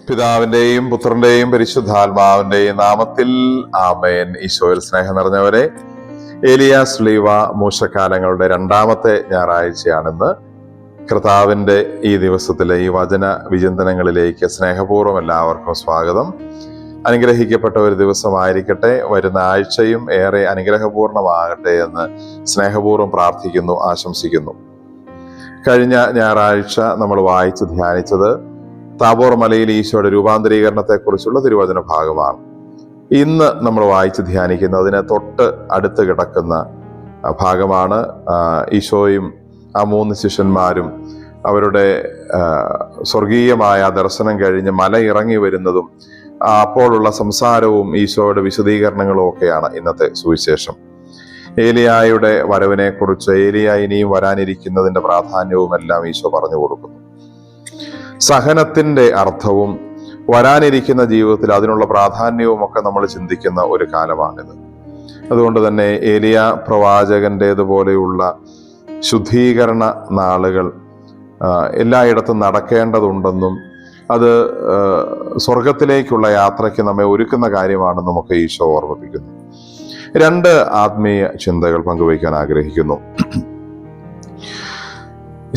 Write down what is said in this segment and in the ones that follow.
പിതാവിന്റെയും പുത്രന്റെയും പരിശുദ്ധാത്മാവിന്റെയും നാമത്തിൽ ആമേൻ. ഈശോയിൽ സ്നേഹം നിറഞ്ഞവരെ, ഏലിയാ സ്ലീവ മൂശക്കാലങ്ങളുടെ രണ്ടാമത്തെ ഞായറാഴ്ചയാണെന്ന്. കർത്താവിന്റെ ഈ ദിവസത്തിലെ ഈ വചന വിചിന്തനങ്ങളിലേക്ക് സ്നേഹപൂർവ്വം എല്ലാവർക്കും സ്വാഗതം. അനുഗ്രഹിക്കപ്പെട്ട ഒരു ദിവസമായിരിക്കട്ടെ. വരുന്ന ആഴ്ചയും ഏറെ അനുഗ്രഹപൂർണമാകട്ടെ എന്ന് സ്നേഹപൂർവ്വം പ്രാർത്ഥിക്കുന്നു, ആശംസിക്കുന്നു. കഴിഞ്ഞ ഞായറാഴ്ച നമ്മൾ വായിച്ച് ധ്യാനിച്ചത് താബോർ മലയിൽ ഈശോയുടെ രൂപാന്തരീകരണത്തെക്കുറിച്ചുള്ള തിരുവചന ഭാഗമാണ്. ഇന്ന് നമ്മൾ വായിച്ച് ധ്യാനിക്കുന്നതിന് തൊട്ട് അടുത്ത് കിടക്കുന്ന ഭാഗമാണ്. ഈശോയും ആ 3 ശിഷ്യന്മാരും അവരുടെ സ്വർഗീയമായ ദർശനം കഴിഞ്ഞ് മല ഇറങ്ങി വരുന്നതും അപ്പോഴുള്ള സംസാരവും ഈശോയുടെ വിശദീകരണങ്ങളും ഒക്കെയാണ് ഇന്നത്തെ സുവിശേഷം. ഏലിയായുടെ വരവിനെ കുറിച്ച്, ഏലിയ ഇനിയും വരാനിരിക്കുന്നതിന്റെ പ്രാധാന്യവും എല്ലാം ഈശോ പറഞ്ഞു കൊടുക്കുന്നു. സഹനത്തിന്റെ അർത്ഥവും വരാനിരിക്കുന്ന ജീവിതത്തിൽ അതിനുള്ള പ്രാധാന്യവും ഒക്കെ നമ്മൾ ചിന്തിക്കുന്ന ഒരു കാലമാണിത്. അതുകൊണ്ട് തന്നെ ഏലിയ പ്രവാചകന്റേതുപോലെയുള്ള ശുദ്ധീകരണ നാളുകൾ എല്ലായിടത്തും നടക്കേണ്ടതുണ്ടെന്നും അത് സ്വർഗത്തിലേക്കുള്ള യാത്രയ്ക്ക് നമ്മെ ഒരുക്കുന്ന കാര്യമാണെന്നും ഒക്കെ ഈശോ ഓർമ്മിപ്പിക്കുന്നു. 2 ആത്മീയ ചിന്തകൾ പങ്കുവയ്ക്കാൻ ആഗ്രഹിക്കുന്നു.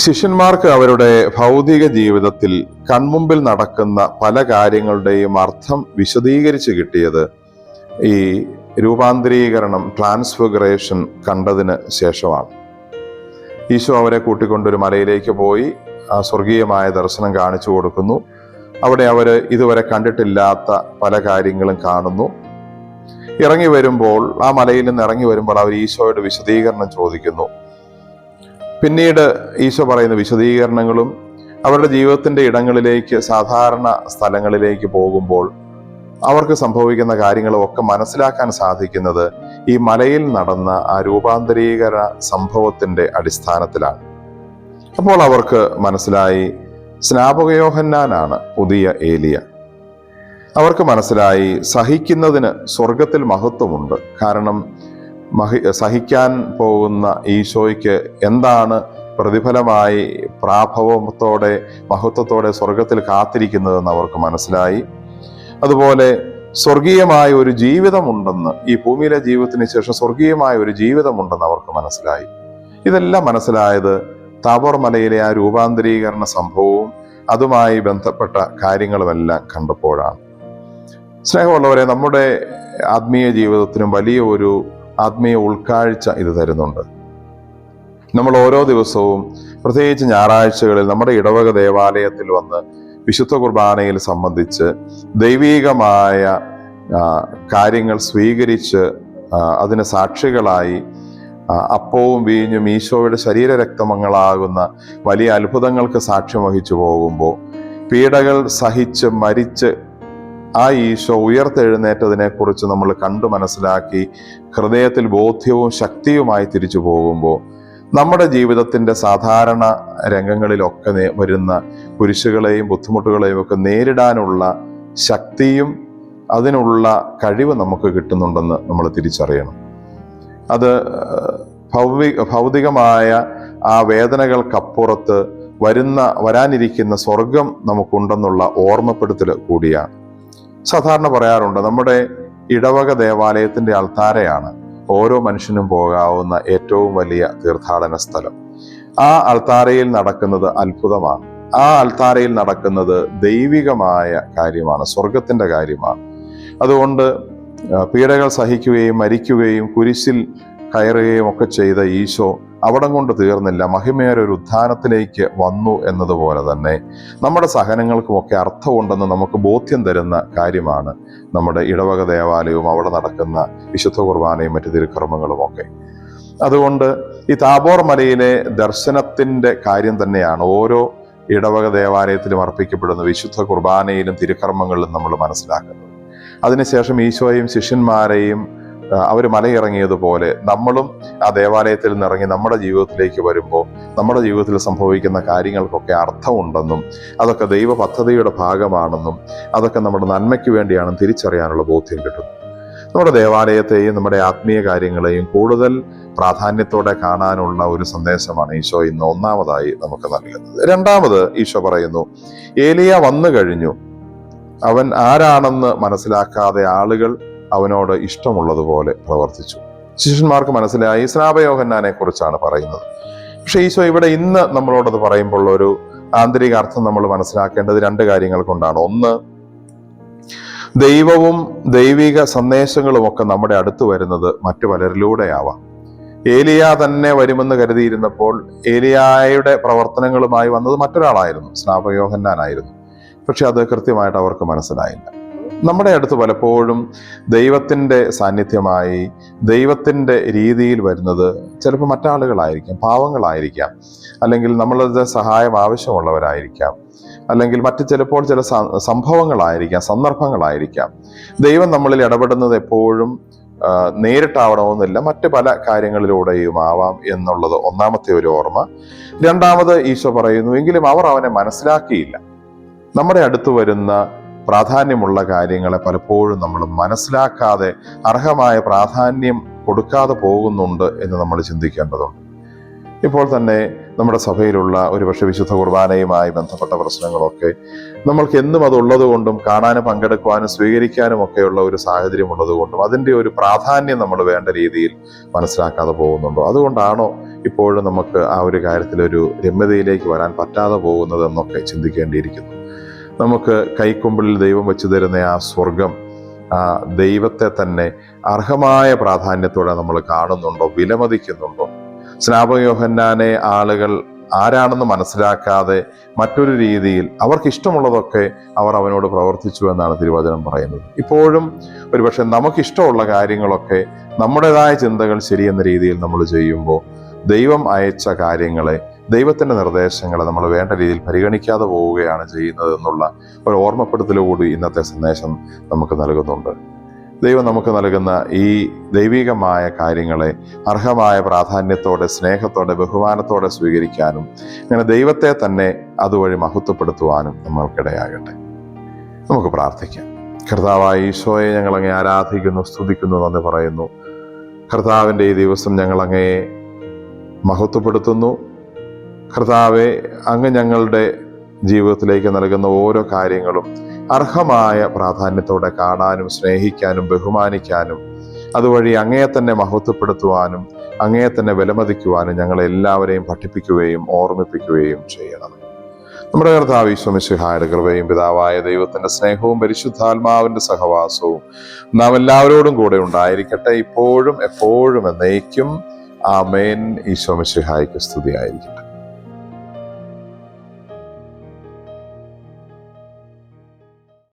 ശിഷ്യന്മാർക്ക് അവരുടെ ഭൗതിക ജീവിതത്തിൽ കൺമുമ്പിൽ നടക്കുന്ന പല കാര്യങ്ങളുടെയും അർത്ഥം വിശദീകരിച്ച് കിട്ടിയത് ഈ രൂപാന്തരീകരണം, ട്രാൻസ്ഫിഗറേഷൻ കണ്ടതിന് ശേഷമാണ്. ഈശോ അവരെ കൂട്ടിക്കൊണ്ടൊരു മലയിലേക്ക് പോയി ആ സ്വർഗീയമായ ദർശനം കാണിച്ചു കൊടുക്കുന്നു. അവിടെ അവര് ഇതുവരെ കണ്ടിട്ടില്ലാത്ത പല കാര്യങ്ങളും കാണുന്നു. ഇറങ്ങി വരുമ്പോൾ, ആ മലയിൽ നിന്ന് ഇറങ്ങി വരുമ്പോൾ അവർ ഈശോയുടെ വിശദീകരണം ചോദിക്കുന്നു. പിന്നീട് ഈശോ പറയുന്ന വിശദീകരണങ്ങളും അവരുടെ ജീവിതത്തിന്റെ ഇടങ്ങളിലേക്ക്, സാധാരണ സ്ഥലങ്ങളിലേക്ക് പോകുമ്പോൾ അവർക്ക് സംഭവിക്കുന്ന കാര്യങ്ങളും ഒക്കെ മനസ്സിലാക്കാൻ സാധിക്കുന്നത് ഈ മലയിൽ നടന്ന ആ രൂപാന്തരീകരണ സംഭവത്തിന്റെ അടിസ്ഥാനത്തിലാണ്. അപ്പോൾ അവർക്ക് മനസ്സിലായി, സ്നാപക യോഹന്നാനാണ് പുതിയ ഏലിയ. അവർക്ക് മനസ്സിലായി, സഹിക്കുന്നതിന് സ്വർഗത്തിൽ മഹത്വമുണ്ട്. കാരണം സഹിക്കാൻ പോകുന്ന ഈശോയ്ക്ക് എന്താണ് പ്രതിഫലമായി പ്രാഭവത്തോടെ, മഹത്വത്തോടെ സ്വർഗത്തിൽ കാത്തിരിക്കുന്നതെന്ന് അവർക്ക് മനസ്സിലായി. അതുപോലെ സ്വർഗീയമായ ഒരു ജീവിതമുണ്ടെന്ന്, ഈ ഭൂമിയിലെ ജീവിതത്തിന് ശേഷം സ്വർഗീയമായ ഒരു ജീവിതമുണ്ടെന്ന് അവർക്ക് മനസ്സിലായി. ഇതെല്ലാം മനസ്സിലായത് താബോർ മലയിലെ ആ രൂപാന്തരീകരണ സംഭവവും അതുമായി ബന്ധപ്പെട്ട കാര്യങ്ങളുമെല്ലാം കണ്ടപ്പോഴാണ്. സ്നേഹമുള്ളവരെ, നമ്മുടെ ആത്മീയ ജീവിതത്തിനും വലിയ ഒരു ആത്മീയ ഉൾക്കാഴ്ച ഇത് തരുന്നുണ്ട്. നമ്മൾ ഓരോ ദിവസവും, പ്രത്യേകിച്ച് ഞായറാഴ്ചകളിൽ, നമ്മുടെ ഇടവക ദേവാലയത്തിൽ വന്ന് വിശുദ്ധ കുർബാനയിൽ സംബന്ധിച്ച് ദൈവീകമായ കാര്യങ്ങൾ സ്വീകരിച്ച് അതിന് സാക്ഷികളായി അപ്പവും വീഞ്ഞും ഈശോയുടെ ശരീരരക്തങ്ങളാകുന്ന വലിയ അത്ഭുതങ്ങൾക്ക് സാക്ഷ്യം വഹിച്ചു പോകുമ്പോൾ, പീഡകൾ സഹിച്ച് മരിച്ച് ആ ഈശോ ഉയർത്തെഴുന്നേറ്റതിനെ കുറിച്ച് നമ്മൾ കണ്ടു മനസ്സിലാക്കി ഹൃദയത്തിൽ ബോധ്യവും ശക്തിയുമായി തിരിച്ചു പോകുമ്പോൾ, നമ്മുടെ ജീവിതത്തിന്റെ സാധാരണ രംഗങ്ങളിലൊക്കെ വരുന്ന കുരിശുകളെയും ബുദ്ധിമുട്ടുകളെയും ഒക്കെ നേരിടാനുള്ള ശക്തിയും അതിനുള്ള കഴിവ് നമുക്ക് കിട്ടുന്നുണ്ടെന്ന് നമ്മൾ തിരിച്ചറിയണം. അത് ഭൗതികമായ ആ വേദനകൾക്കപ്പുറത്ത് വരാനിരിക്കുന്ന സ്വർഗം നമുക്കുണ്ടെന്നുള്ള ഓർമ്മപ്പെടുത്തൽ കൂടിയാണ്. സാധാരണ പറയാറുണ്ട്, നമ്മുടെ ഇടവക ദേവാലയത്തിന്റെ അൾത്താരയാണ് ഓരോ മനുഷ്യനും പോകാവുന്ന ഏറ്റവും വലിയ തീർത്ഥാടന സ്ഥലം. ആ അൾത്താരയിൽ നടക്കുന്നത് അത്ഭുതമാണ്. ആ അൾത്താരയിൽ നടക്കുന്നത് ദൈവികമായ കാര്യമാണ്, സ്വർഗത്തിന്റെ കാര്യമാണ്. അതുകൊണ്ട് പീഡകൾ സഹിക്കുകയും മരിക്കുകയും കുരിശിൽ കയറുകയും ഒക്കെ ചെയ്ത ഈശോ അവിടം കൊണ്ട് തീർന്നില്ല, മഹിമയേറെ ഒരു ഉത്ഥാനത്തിലേക്ക് വന്നു എന്നതുപോലെ തന്നെ നമ്മുടെ സഹനങ്ങൾക്കുമൊക്കെ അർത്ഥമുണ്ടെന്ന് നമുക്ക് ബോധ്യം തരുന്ന കാര്യമാണ് നമ്മുടെ ഇടവക ദേവാലയവും അവിടെ നടക്കുന്ന വിശുദ്ധ കുർബാനയും മറ്റു തിരുക്കർമ്മങ്ങളും ഒക്കെ. അതുകൊണ്ട് ഈ താബോർ മലയിലെ ദർശനത്തിന്റെ കാര്യം തന്നെയാണ് ഓരോ ഇടവക ദേവാലയത്തിലും അർപ്പിക്കപ്പെടുന്ന വിശുദ്ധ കുർബാനയിലും തിരുക്കർമ്മങ്ങളിലും നമ്മൾ മനസ്സിലാക്കുന്നത്. അതിനുശേഷം ഈശോയും ശിഷ്യന്മാരെയും അവർ മലയിറങ്ങിയതുപോലെ നമ്മളും ആ ദേവാലയത്തിൽ നിന്നിറങ്ങി നമ്മുടെ ജീവിതത്തിലേക്ക് വരുമ്പോൾ നമ്മുടെ ജീവിതത്തിൽ സംഭവിക്കുന്ന കാര്യങ്ങൾക്കൊക്കെ അർത്ഥമുണ്ടെന്നും അതൊക്കെ ദൈവ പദ്ധതിയുടെ ഭാഗമാണെന്നും അതൊക്കെ നമ്മുടെ നന്മയ്ക്ക് വേണ്ടിയാണെന്ന് തിരിച്ചറിയാനുള്ള ബോധ്യം കിട്ടുന്നു. നമ്മുടെ ദേവാലയത്തെയും നമ്മുടെ ആത്മീയ കാര്യങ്ങളെയും കൂടുതൽ പ്രാധാന്യത്തോടെ കാണാനുള്ള ഒരു സന്ദേശമാണ് ഈശോ ഇന്ന് ഒന്നാമതായി നമുക്ക് നൽകുന്നത്. രണ്ടാമത് ഈശോ പറയുന്നു, ഏലിയ വന്നു കഴിഞ്ഞു, അവൻ ആരാണെന്ന് മനസ്സിലാക്കാതെ ആളുകൾ അവനോട് ഇഷ്ടമുള്ളതുപോലെ പ്രവർത്തിച്ചു. ശിഷ്യന്മാർക്ക് മനസ്സിലായി സ്നാപകയോഹന്നാനെ കുറിച്ചാണ് പറയുന്നത്. പക്ഷെ ഈശോ ഇവിടെ ഇന്ന് നമ്മളോടത് പറയുമ്പോൾ ഒരു ആന്തരിക അർത്ഥം നമ്മൾ മനസ്സിലാക്കേണ്ടത് രണ്ട് കാര്യങ്ങൾ കൊണ്ടാണ്. ഒന്ന്, ദൈവവും ദൈവിക സന്ദേശങ്ങളും ഒക്കെ നമ്മുടെ അടുത്ത് വരുന്നത് മറ്റു പലരിലൂടെയാവാം. ഏലിയ തന്നെ വരുമെന്ന് കരുതിയിരുന്നപ്പോൾ ഏലിയായുടെ പ്രവർത്തനങ്ങളുമായി വന്നത് മറ്റൊരാളായിരുന്നു, സ്നാപകയോഹന്നാനായിരുന്നു. പക്ഷെ അത് കൃത്യമായിട്ട് അവർക്ക് മനസ്സിലായില്ല. നമ്മുടെ അടുത്ത് പലപ്പോഴും ദൈവത്തിൻ്റെ സാന്നിധ്യമായി ദൈവത്തിൻ്റെ രീതിയിൽ വരുന്നത് ചിലപ്പോൾ മറ്റാളുകളായിരിക്കാം, പാവങ്ങളായിരിക്കാം, അല്ലെങ്കിൽ നമ്മളുടെ സഹായം ആവശ്യമുള്ളവരായിരിക്കാം, അല്ലെങ്കിൽ ചിലപ്പോൾ ചില സംഭവങ്ങളായിരിക്കാം, സന്ദർഭങ്ങളായിരിക്കാം. ദൈവം നമ്മളിൽ ഇടപെടുന്നത് എപ്പോഴും നേരിട്ടാവണമെന്നില്ല, മറ്റ് പല കാര്യങ്ങളിലൂടെയും ആവാം എന്നുള്ളത് ഒന്നാമത്തെ ഒരു ഓർമ്മ. രണ്ടാമത് ഈശോ പറയുന്നു, എങ്കിലും അവർ അവനെ മനസ്സിലാക്കിയില്ല. നമ്മുടെ അടുത്ത് വരുന്ന പ്രാധാന്യമുള്ള കാര്യങ്ങളെ പലപ്പോഴും നമ്മൾ മനസ്സിലാക്കാതെ അർഹമായ പ്രാധാന്യം കൊടുക്കാതെ പോകുന്നുണ്ട് എന്ന് നമ്മൾ ചിന്തിക്കേണ്ടതുണ്ട്. ഇപ്പോൾ തന്നെ നമ്മുടെ സഭയിലുള്ള ഒരുപക്ഷെ വിശുദ്ധ കുർബാനയുമായി ബന്ധപ്പെട്ട പ്രശ്നങ്ങളൊക്കെ നമ്മൾക്ക് എന്നും അതുള്ളത് കൊണ്ടും കാണാനും പങ്കെടുക്കുവാനും സ്വീകരിക്കാനും ഒക്കെയുള്ള ഒരു സാഹചര്യം ഉള്ളത് കൊണ്ടും അതിൻ്റെ ഒരു പ്രാധാന്യം നമ്മൾ വേണ്ട രീതിയിൽ മനസ്സിലാക്കാതെ പോകുന്നുണ്ടോ? അതുകൊണ്ടാണോ ഇപ്പോഴും നമുക്ക് ആ ഒരു കാര്യത്തിലൊരു രമ്യതയിലേക്ക് വരാൻ പറ്റാതെ പോകുന്നത് എന്നൊക്കെ ചിന്തിക്കേണ്ടിയിരിക്കുന്നു. നമുക്ക് കൈക്കുമ്പിളിൽ ദൈവം വെച്ചു തരുന്ന ആ സ്വർഗം, ആ ദൈവത്തെ തന്നെ അർഹമായ പ്രാധാന്യത്തോടെ നമ്മൾ കാണുന്നുണ്ടോ, വിലമതിക്കുന്നുണ്ടോ? സ്നാപകയോഹന്നാനെ ആളുകൾ ആരാണെന്ന് മനസ്സിലാക്കാതെ മറ്റൊരു രീതിയിൽ അവർക്ക് ഇഷ്ടമുള്ളതൊക്കെ അവർ അവനോട് പ്രവർത്തിച്ചു എന്നാണ് തിരുവചനം പറയുന്നത്. ഇപ്പോഴും ഒരുപക്ഷെ നമുക്കിഷ്ടമുള്ള കാര്യങ്ങളൊക്കെ നമ്മുടേതായ ചിന്തകൾ ശരിയെന്ന രീതിയിൽ നമ്മൾ ചെയ്യുമ്പോൾ ദൈവം അയച്ച കാര്യങ്ങളെ, ദൈവത്തിൻ്റെ നിർദ്ദേശങ്ങളെ നമ്മൾ വേണ്ട രീതിയിൽ പരിഗണിക്കാതെ പോവുകയാണ് ചെയ്യുന്നത് എന്നുള്ള ഒരു ഓർമ്മപ്പെടുത്തലോടുകൂടി ഇന്നത്തെ സന്ദേശം നമുക്ക് നൽകുന്നുണ്ട്. ദൈവം നമുക്ക് നൽകുന്ന ഈ ദൈവികമായ കാര്യങ്ങളെ അർഹമായ പ്രാധാന്യത്തോടെ, സ്നേഹത്തോടെ, ബഹുമാനത്തോടെ സ്വീകരിക്കാനും അങ്ങനെ ദൈവത്തെ തന്നെ അതുവഴി മഹത്വപ്പെടുത്തുവാനും നമ്മൾക്കിടയാകട്ടെ. നമുക്ക് പ്രാർത്ഥിക്കാം. കർത്താവായ ഈശോയെ, ഞങ്ങളങ്ങേ ആരാധിക്കുന്നു, സ്തുതിക്കുന്നു, നന്ദി പറയുന്നു. കർത്താവിൻ്റെ ഈ ദിവസം ഞങ്ങളങ്ങയെ മഹത്വപ്പെടുത്തുന്നു. കർത്താവെ, അങ്ങ് ഞങ്ങളുടെ ജീവിതത്തിലേക്ക് നൽകുന്ന ഓരോ കാര്യങ്ങളും അർഹമായ പ്രാധാന്യത്തോടെ കാണാനും സ്നേഹിക്കാനും ബഹുമാനിക്കാനും അതുവഴി അങ്ങയെ തന്നെ മഹത്വപ്പെടുത്തുവാനും അങ്ങയെ തന്നെ വിലമതിക്കുവാനും ഞങ്ങളെല്ലാവരെയും പഠിപ്പിക്കുകയും ഓർമ്മിപ്പിക്കുകയും ചെയ്യണം. നമ്മുടെ കർത്താവ് ഈശോ മിശിഹായുടെ കൃപയും പിതാവായ ദൈവത്തിന്റെ സ്നേഹവും പരിശുദ്ധാത്മാവിന്റെ സഹവാസവും നാം എല്ലാവരോടും കൂടെ ഉണ്ടായിരിക്കട്ടെ, ഇപ്പോഴും എപ്പോഴും എന്നേക്കും. ആമേൻ. ഈശോ മിശിഹായ്ക്ക് സ്തുതിയായിരിക്കട്ടെ.